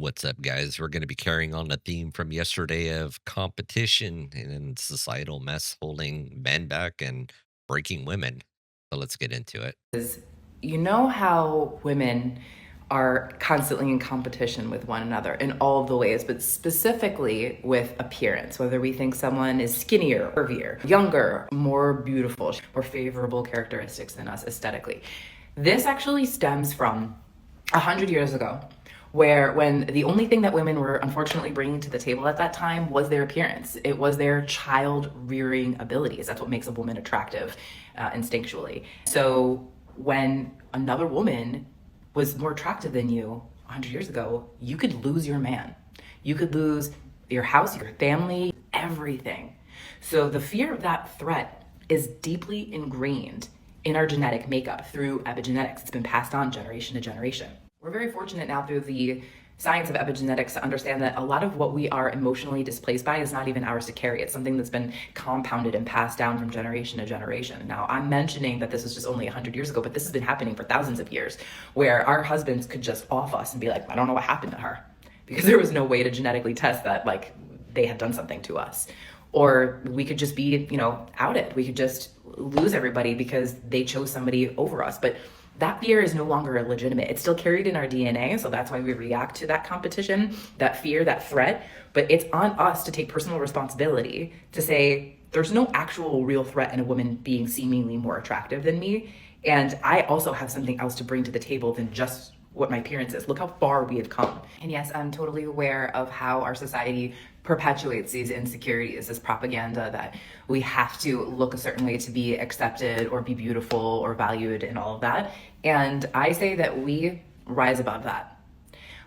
What's up, guys? We're going to be carrying on the theme from yesterday of competition and societal mess holding men back and breaking women. So let's get into it. Is you know how women are constantly in competition with one another in all of the ways, but specifically with appearance, whether we think someone is skinnier, curvier, younger, more beautiful, more favorable characteristics than us aesthetically. This actually stems from 100 years ago, where when the only thing that women were unfortunately bringing to the table at that time was their appearance. It was their child rearing abilities. That's what makes a woman attractive instinctually. So when another woman was more attractive than you 100 years ago, you could lose your man. You could lose your house, your family, everything. So the fear of that threat is deeply ingrained in our genetic makeup through epigenetics. It's been passed on generation to generation. We're very fortunate now through the science of epigenetics to understand that a lot of what we are emotionally displaced by is not even ours to carry. It's something that's been compounded and passed down from generation to generation. Now, I'm mentioning that this is just only 100 years ago, but this has been happening for thousands of years, where our husbands could just off us and be like, I don't know what happened to her, because there was no way to genetically test that, like, they had done something to us. Or we could just be, outed. We could just lose everybody because they chose somebody over us. But that fear is no longer legitimate. It's still carried in our DNA, so that's why we react to that competition, that fear, that threat. But it's on us to take personal responsibility to say, there's no actual real threat in a woman being seemingly more attractive than me. And I also have something else to bring to the table than just what my appearance is. Look how far we have come. And yes, I'm totally aware of how our society perpetuates these insecurities, this propaganda that we have to look a certain way to be accepted or be beautiful or valued and all of that. And I say that we rise above that.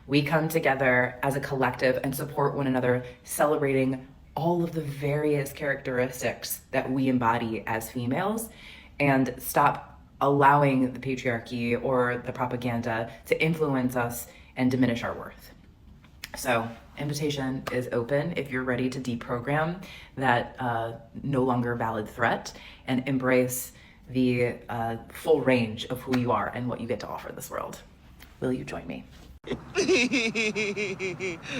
We come together as a collective and support one another, celebrating all of the various characteristics that we embody as females, and stop allowing the patriarchy or the propaganda to influence us and diminish our worth. So, invitation is open if you're ready to deprogram that no longer valid threat and embrace the full range of who you are and what you get to offer this world. Will you join me?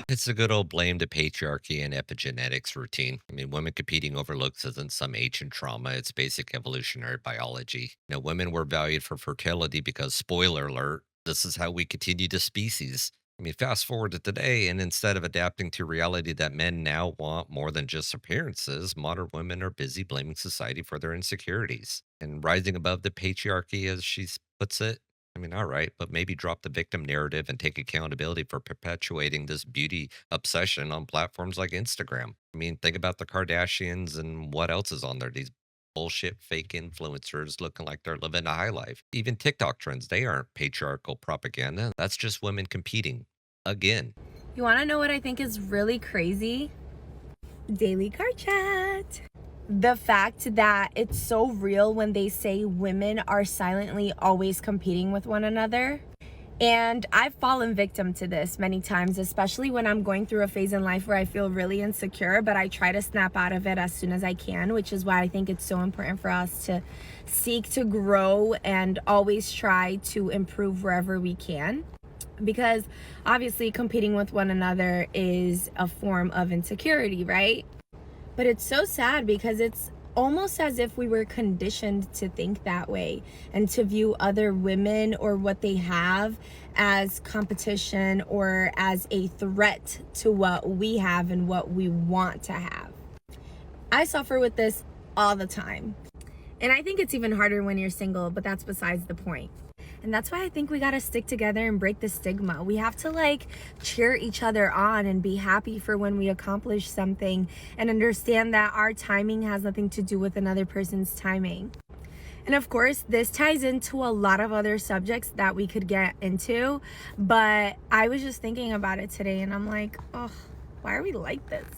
It's a good old blame to patriarchy and epigenetics routine. I mean, women competing over looks isn't some ancient trauma, it's basic evolutionary biology. Women were valued for fertility because, spoiler alert, this is how we continue the species. I mean, fast forward to today, and instead of adapting to reality that men now want more than just appearances, modern women are busy blaming society for their insecurities and rising above the patriarchy, as she puts it. I mean, all right, but maybe drop the victim narrative and take accountability for perpetuating this beauty obsession on platforms like Instagram. I mean, think about the Kardashians and what else is on there. These bullshit fake influencers looking like they're living a high life. Even TikTok trends, they aren't patriarchal propaganda. That's just women competing again. You want to know what I think is really crazy? Daily car chat. The fact that it's so real when they say women are silently always competing with one another. And I've fallen victim to this many times, especially when I'm going through a phase in life where I feel really insecure, but I try to snap out of it as soon as I can, which is why I think it's so important for us to seek to grow and always try to improve wherever we can. Because obviously competing with one another is a form of insecurity, right? But it's so sad because it's almost as if we were conditioned to think that way and to view other women or what they have as competition or as a threat to what we have and what we want to have. I suffer with this all the time. And I think it's even harder when you're single, but that's besides the point. And that's why I think we gotta stick together and break the stigma. We have to cheer each other on and be happy for when we accomplish something and understand that our timing has nothing to do with another person's timing. And of course, this ties into a lot of other subjects that we could get into, but I was just thinking about it today and I'm like, oh, why are we like this?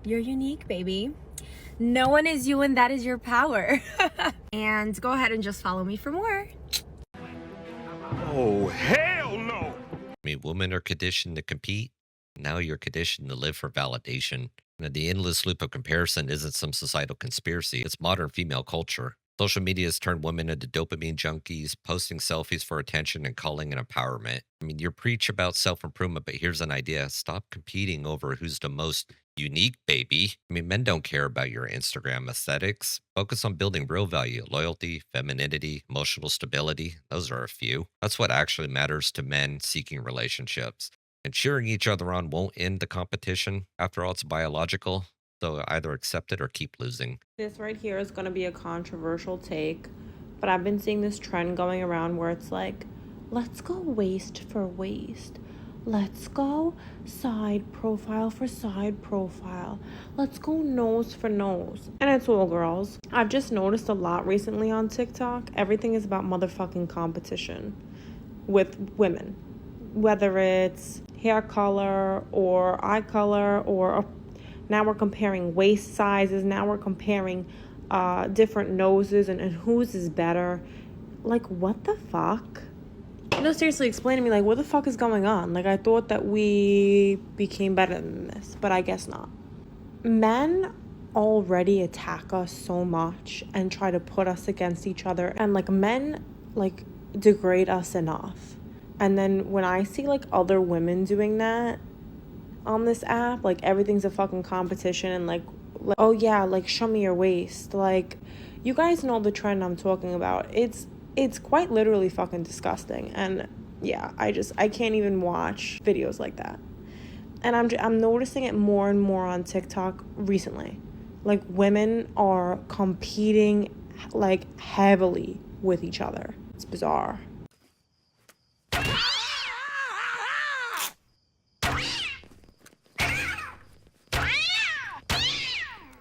You're unique, baby. No one is you and that is your power. And go ahead and just follow me for more. Oh, hell no! I mean, women are conditioned to compete. Now you're conditioned to live for validation. The endless loop of comparison isn't some societal conspiracy, it's modern female culture. Social media has turned women into dopamine junkies, posting selfies for attention and calling it empowerment. I mean, you preach about self improvement, but here's an idea: stop competing over who's the most unique baby. I mean, men don't care about your Instagram aesthetics. Focus on building real value, loyalty, femininity, emotional stability. Those are a few. That's what actually matters to men seeking relationships. And cheering each other on won't end the competition. After all, it's biological. So either accept it or keep losing. This right here is going to be a controversial take, but I've been seeing this trend going around where it's like, let's go waist for waist. Let's go side profile for side profile. Let's go nose for nose. And it's all girls. I've just noticed a lot recently on TikTok. Everything is about motherfucking competition with women. Whether it's hair color or eye color or now we're comparing waist sizes. Now we're comparing different noses and whose is better. Like, what the fuck? Seriously, explain to me, like, what the fuck is going on? Like, I thought that we became better than this, but I guess not. Men already attack us so much and try to put us against each other. And, like, men, like, degrade us enough. And then when I see, like, other women doing that on this app, like everything's a fucking competition and like oh yeah, like show me your waist, like you guys know the trend I'm talking about. It's quite literally fucking disgusting. And yeah, I can't even watch videos like that. And I'm noticing it more and more on TikTok recently. Like women are competing like heavily with each other. It's bizarre.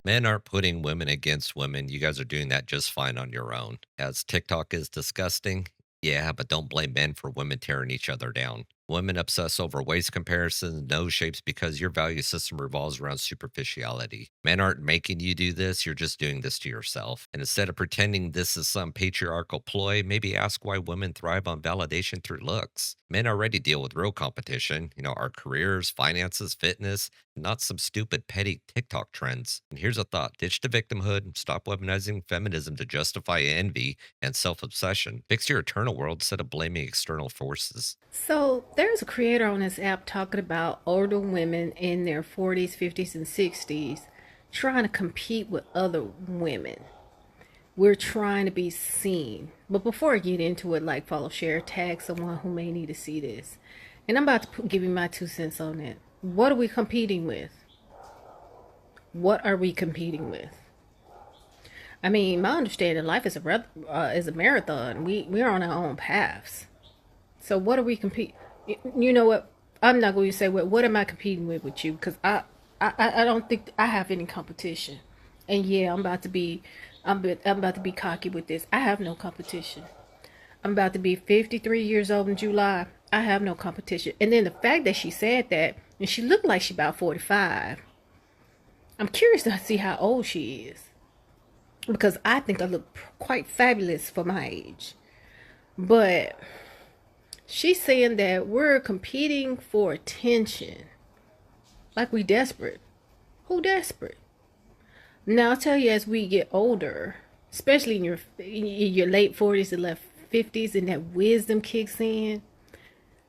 Men aren't putting women against women. You guys are doing that just fine on your own. As TikTok is disgusting, yeah, but don't blame men for women tearing each other down. Women obsess over waist comparisons, nose shapes because your value system revolves around superficiality. Men aren't making you do this, you're just doing this to yourself. And instead of pretending this is some patriarchal ploy, maybe ask why women thrive on validation through looks. Men already deal with real competition, our careers, finances, fitness, not some stupid petty TikTok trends. And here's a thought: ditch the victimhood, stop weaponizing feminism to justify envy and self obsession. Fix your eternal world instead of blaming external forces. So there's a creator on this app talking about older women in their 40s, 50s, and 60s trying to compete with other women. We're trying to be seen. But before I get into it, like, follow, share, tag someone who may need to see this. And I'm about to give you my 2 cents on it. What are we competing with? What are we competing with? I mean, my understanding, life is a marathon. We are on our own paths. So what are we competing? You know what? I'm not going to say what am I competing with you, because I don't think I have any competition. And yeah, I'm about to be cocky with this. I have no competition. I'm about to be 53 years old in July. I have no competition. And then the fact that she said that, and she looked like she's about 45. I'm curious to see how old she is, because I think I look quite fabulous for my age. But she's saying that we're competing for attention. Like we desperate. Who desperate? Now I'll tell you, as we get older, especially in your late 40s and late 50s, and that wisdom kicks in.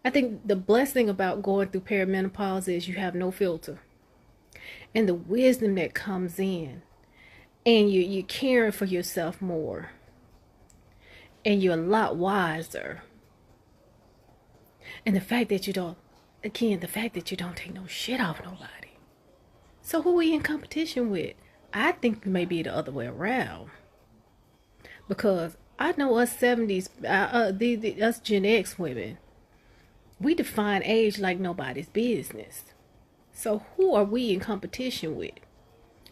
I think the blessed thing about going through perimenopause is you have no filter. And the wisdom that comes in, and you're caring for yourself more, and you're a lot wiser. And the fact that you don't take no shit off nobody. So who are we in competition with? I think maybe the other way around. Because I know us 70s, us Gen X women, we define age like nobody's business. So who are we in competition with?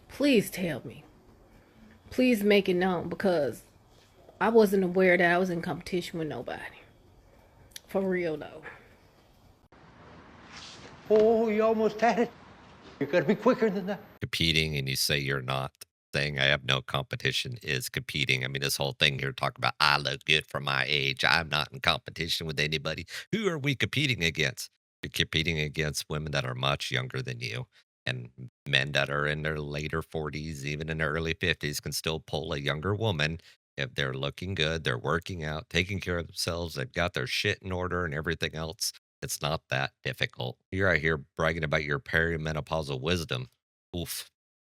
Please tell me. Please make it known, because I wasn't aware that I was in competition with nobody. For real though. Oh, you almost had it. You gotta be quicker than that. Competing and you say you're not. Saying I have no competition is competing. I mean, this whole thing here talking about I look good for my age. I'm not in competition with anybody. Who are we competing against? You're competing against women that are much younger than you, and men that are in their later 40s, even in their early 50s, can still pull a younger woman. If they're looking good, they're working out, taking care of themselves, they've got their shit in order and everything else, it's not that difficult. You're out here bragging about your perimenopausal wisdom. Oof.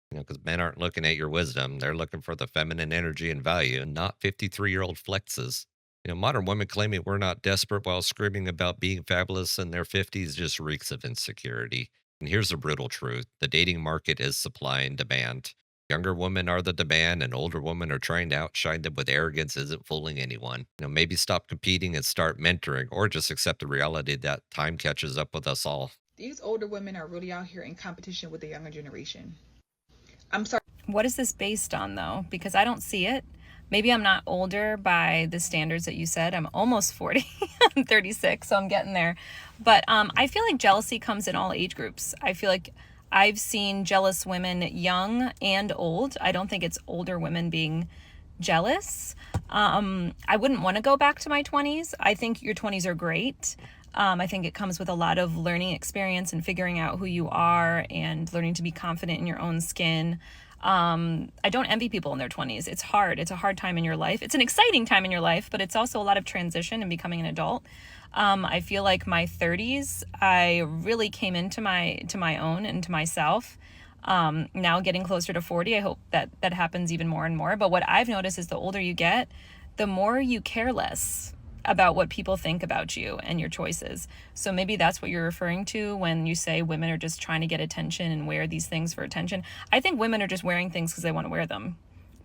Because men aren't looking at your wisdom. They're looking for the feminine energy and value, and not 53-year-old flexes. Modern women claiming we're not desperate while screaming about being fabulous in their 50s just reeks of insecurity. And here's the brutal truth: the dating market is supply and demand. Younger women are the demand, and older women are trying to outshine them with arrogance isn't fooling anyone. Maybe stop competing and start mentoring, or just accept the reality that time catches up with us all. These older women are really out here in competition with the younger generation. I'm sorry. What is this based on, though? Because I don't see it. Maybe I'm not older by the standards that you said. I'm almost 40. I'm 36, so I'm getting there. But I feel like jealousy comes in all age groups. I feel like I've seen jealous women, young and old. I don't think it's older women being jealous. I wouldn't want to go back to my 20s. I think your 20s are great. I think it comes with a lot of learning experience and figuring out who you are and learning to be confident in your own skin. I don't envy people in their 20s. It's hard. It's a hard time in your life. It's an exciting time in your life, but it's also a lot of transition and becoming an adult. I feel like my 30s, I really came into my own and to myself. Now getting closer to 40, I hope that happens even more and more. But what I've noticed is the older you get, the more you care less about what people think about you and your choices. So maybe that's what you're referring to when you say women are just trying to get attention and wear these things for attention. I think women are just wearing things because they want to wear them,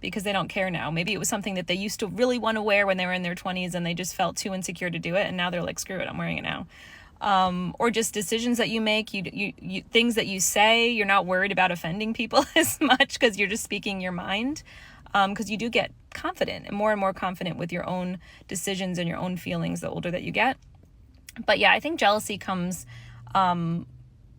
because they don't care now. Maybe it was something that they used to really want to wear when they were in their 20s and they just felt too insecure to do it, and now they're like, screw it, I'm wearing it now. Or just decisions that you make, you things that you say, you're not worried about offending people as much because you're just speaking your mind. Because you do get confident and more confident with your own decisions and your own feelings the older that you get. But yeah, I think jealousy comes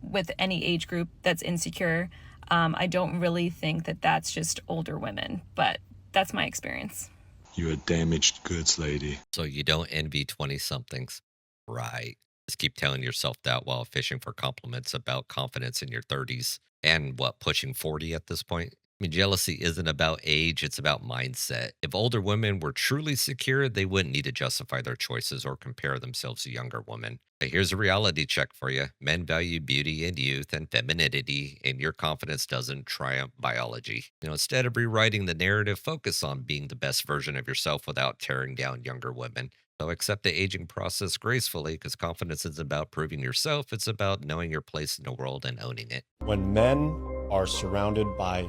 with any age group that's insecure. I don't really think that that's just older women, but that's my experience. You're a damaged goods lady. So you don't envy 20-somethings. Right. Just keep telling yourself that while fishing for compliments about confidence in your 30s and pushing 40 at this point. Jealousy isn't about age, it's about mindset. If older women were truly secure, they wouldn't need to justify their choices or compare themselves to younger women. But here's a reality check for you: men value beauty and youth and femininity, and your confidence doesn't triumph biology. Instead of rewriting the narrative, focus on being the best version of yourself without tearing down younger women. So accept the aging process gracefully, because confidence isn't about proving yourself, it's about knowing your place in the world and owning it. When men are surrounded by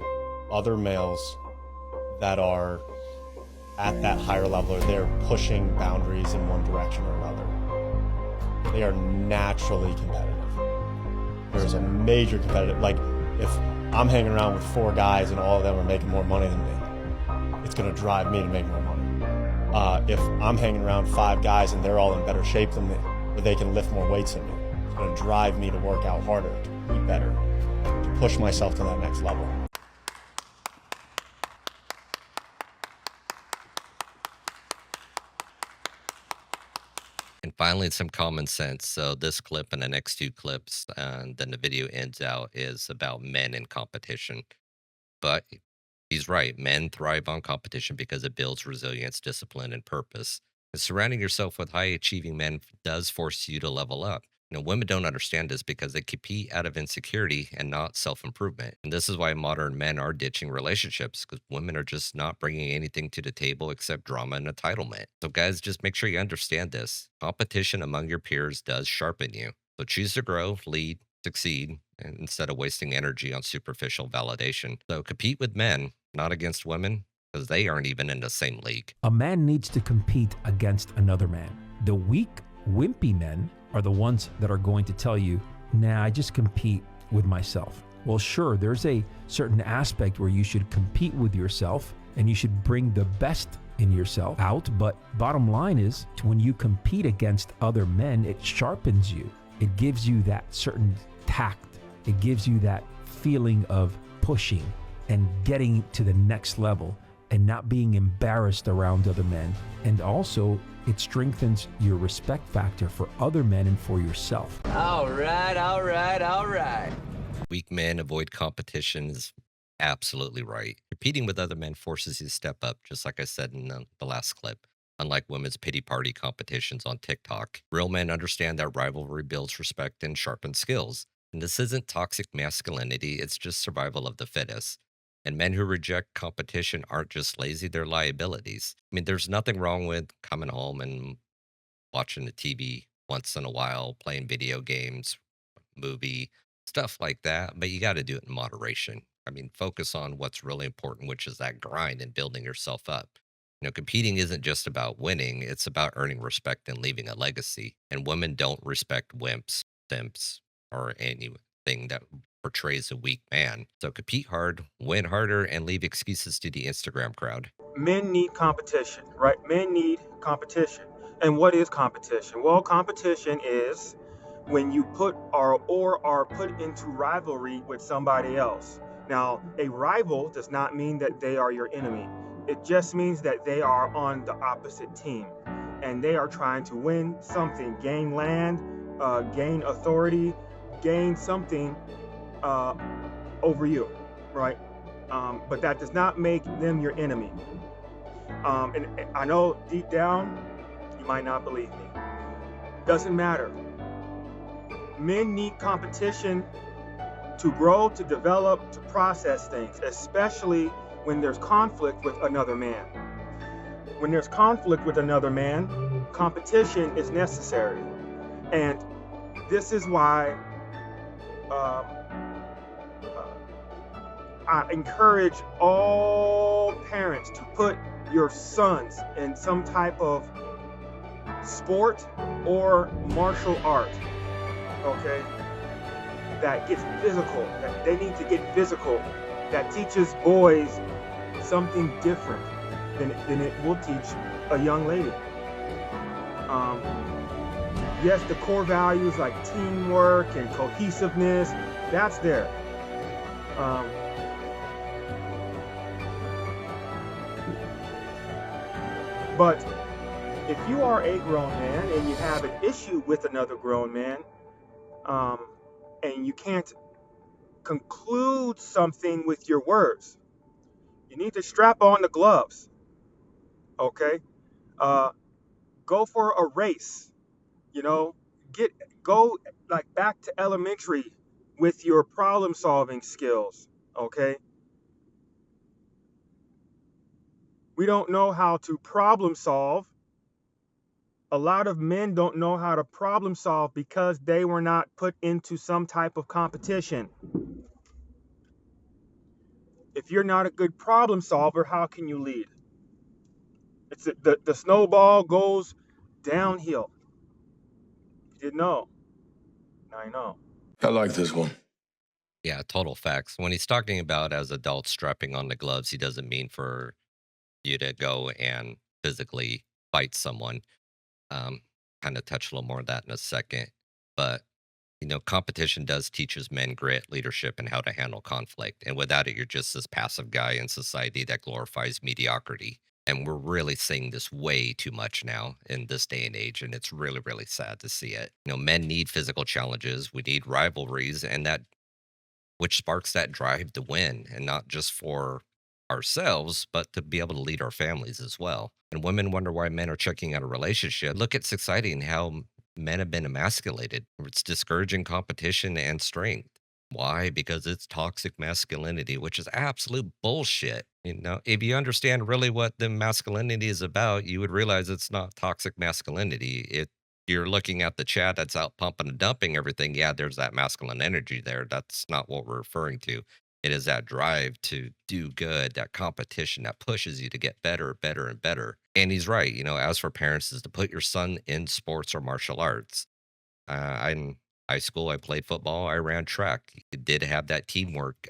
other males that are at that higher level, or they're pushing boundaries in one direction or another, they are naturally competitive. There's a major competitive, like if I'm hanging around with 4 guys and all of them are making more money than me, it's gonna drive me to make more money. If I'm hanging around 5 guys and they're all in better shape than me, or they can lift more weights than me, it's gonna drive me to work out harder, to be better, to push myself to that next level. And finally, some common sense. So this clip and the next 2 clips, and then the video ends out, is about men in competition. But he's right. Men thrive on competition because it builds resilience, discipline, and purpose. And surrounding yourself with high achieving men does force you to level up. Women don't understand this because they compete out of insecurity and not self improvement. And this is why modern men are ditching relationships, because women are just not bringing anything to the table except drama and entitlement. So, guys, just make sure you understand this. Competition among your peers does sharpen you. So, choose to grow, lead, succeed, and instead of wasting energy on superficial validation. So, compete with men, not against women, because they aren't even in the same league. A man needs to compete against another man. The weak, wimpy men are the ones that are going to tell you, nah, I just compete with myself. Well, sure, there's a certain aspect where you should compete with yourself and you should bring the best in yourself out. But bottom line is, when you compete against other men, it sharpens you. It gives you that certain tact. It gives you that feeling of pushing and getting to the next level and not being embarrassed around other men. And also, it strengthens your respect factor for other men and for yourself. All right. Weak men avoid competition is absolutely right. Competing with other men forces you to step up, just like I said in the last clip. Unlike women's pity party competitions on TikTok, real men understand that rivalry builds respect and sharpens skills. And this isn't toxic masculinity, it's just survival of the fittest. And men who reject competition aren't just lazy, they're liabilities. I mean, there's nothing wrong with coming home and watching the TV once in a while, playing video games, movie, stuff like that, but you got to do it in moderation. I mean, focus on what's really important, which is that grind and building yourself up. Competing isn't just about winning, it's about earning respect and leaving a legacy. And women don't respect wimps, simps, or anything that portrays a weak man. So compete hard, win harder, and leave excuses to the Instagram crowd. Men need competition, right? Men need competition. And what is competition? Well, competition is when you put or are put into rivalry with somebody else. Now, a rival does not mean that they are your enemy. It just means that they are on the opposite team and they are trying to win something, gain land, gain authority, gain something over you, right? But that does not make them your enemy. And I know deep down, you might not believe me. Doesn't matter. Men need competition to grow, to develop, to process things, especially when there's conflict with another man. When there's conflict with another man, competition is necessary. And this is why I encourage all parents to put your sons in some type of sport or martial art, okay, that gets physical, that they need to get physical, that teaches boys something different than it will teach a young lady. Yes, the core values like teamwork and cohesiveness, that's there. But if you are a grown man and you have an issue with another grown man, and you can't conclude something with your words, you need to strap on the gloves, okay? Go for a race, go like back to elementary with your problem solving skills, okay? We don't know how to problem solve. A lot of men don't know how to problem solve because they were not put into some type of competition. If you're not a good problem solver, how can you lead? The snowball goes downhill. You didn't know. Now you know. I like this one. Yeah, total facts. When he's talking about as adults strapping on the gloves, he doesn't mean for you to go and physically fight someone. Um, kind of touch a little more of that in a second. But, competition does teaches men grit, leadership, and how to handle conflict. And without it, you're just this passive guy in society that glorifies mediocrity. And we're really seeing this way too much now in this day and age. And it's really, really sad to see it. Men need physical challenges. We need rivalries. And that which sparks that drive to win and not just for ourselves, but to be able to lead our families as well. And women wonder why men are checking out a relationship. Look at society and how men have been emasculated. It's discouraging competition and strength. Why? Because it's toxic masculinity, which is absolute bullshit. If you understand really what the masculinity is about, you would realize it's not toxic masculinity. You're looking at the chat that's out pumping and dumping everything. Yeah, there's that masculine energy there. That's not what we're referring to. It is that drive to do good, that competition that pushes you to get better, better, and better. And he's right. As for parents, is to put your son in sports or martial arts. In high school, I played football. I ran track. You did have that teamwork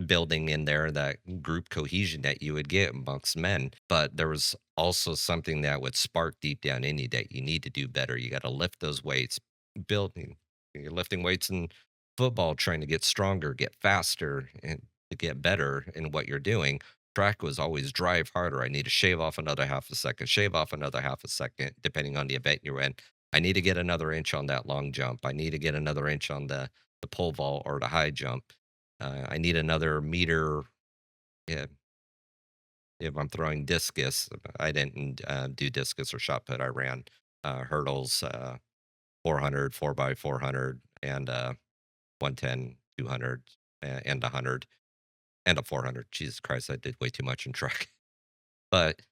building in there, that group cohesion that you would get amongst men. But there was also something that would spark deep down in you that you need to do better. You got to lift those weights, building. You're lifting weights in football, trying to get stronger, get faster, and to get better in what you're doing. Track was always drive harder. I need to shave off another half a second, shave off another half a second, depending on the event you're in. I need to get another inch on that long jump. I need to get another inch on the pole vault or the high jump. I need another meter if I'm throwing discus, I didn't do discus or shot put. I ran hurdles, 400, 4 by 400, and 110, 200, and 100, and a 400. Jesus Christ, I did way too much in track. But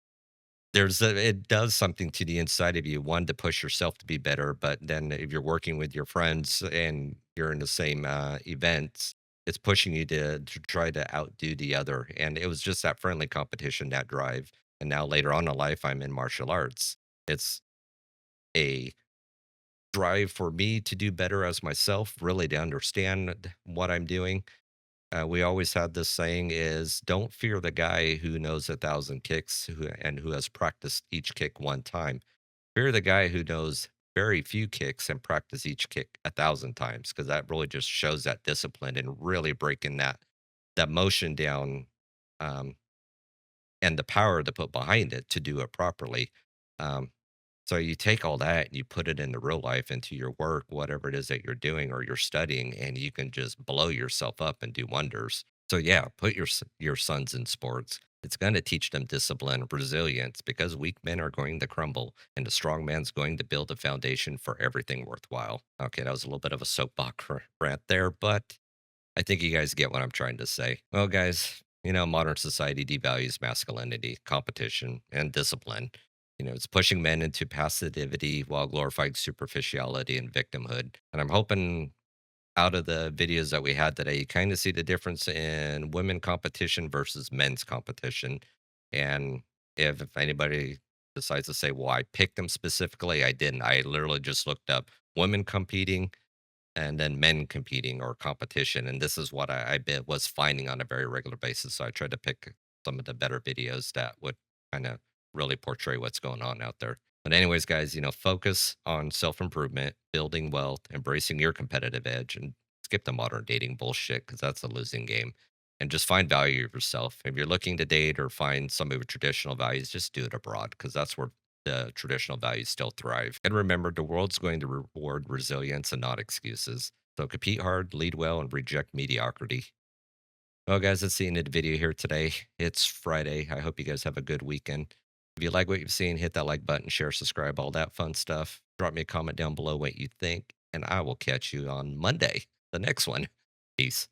it does something to the inside of you. One, to push yourself to be better, but then if you're working with your friends and you're in the same events, it's pushing you to try to outdo the other. And it was just that friendly competition, that drive. And now later on in life, I'm in martial arts. It's a drive for me to do better as myself, really to understand what I'm doing. We always had this saying is don't fear the guy who knows 1,000 kicks and who has practiced each kick one time. Fear the guy who knows very few kicks and practice each kick 1,000 times, because that really just shows that discipline and really breaking that motion down, um, and the power to put behind it to do it properly. Um, so you take all that and you put it into real life, into your work, whatever it is that you're doing or you're studying, and you can just blow yourself up and do wonders. So yeah, put your sons in sports. It's going to teach them discipline, resilience, because weak men are going to crumble, and the strong man's going to build a foundation for everything worthwhile. Okay, that was a little bit of a soapbox rant there, but I think you guys get what I'm trying to say. Well, guys, modern society devalues masculinity, competition, and discipline. It's pushing men into passivity while glorifying superficiality and victimhood. And I'm hoping out of the videos that we had today, you kind of see the difference in women competition versus men's competition. And if anybody decides to say, well, I picked them specifically, I didn't. I literally just looked up women competing and then men competing or competition. And this is what was finding on a very regular basis. So I tried to pick some of the better videos that would kind of really portray what's going on out there. But anyways, guys, focus on self-improvement, building wealth, embracing your competitive edge, and skip the modern dating bullshit because that's a losing game. And just find value of yourself. If you're looking to date or find some of your traditional values, just do it abroad because that's where the traditional values still thrive. And remember, the world's going to reward resilience and not excuses. So compete hard, lead well, and reject mediocrity. Well, guys, that's the end of the video here today. It's Friday. I hope you guys have a good weekend. If you like what you've seen, hit that like button, share, subscribe, all that fun stuff. Drop me a comment down below what you think, and I will catch you on Monday, the next one. Peace.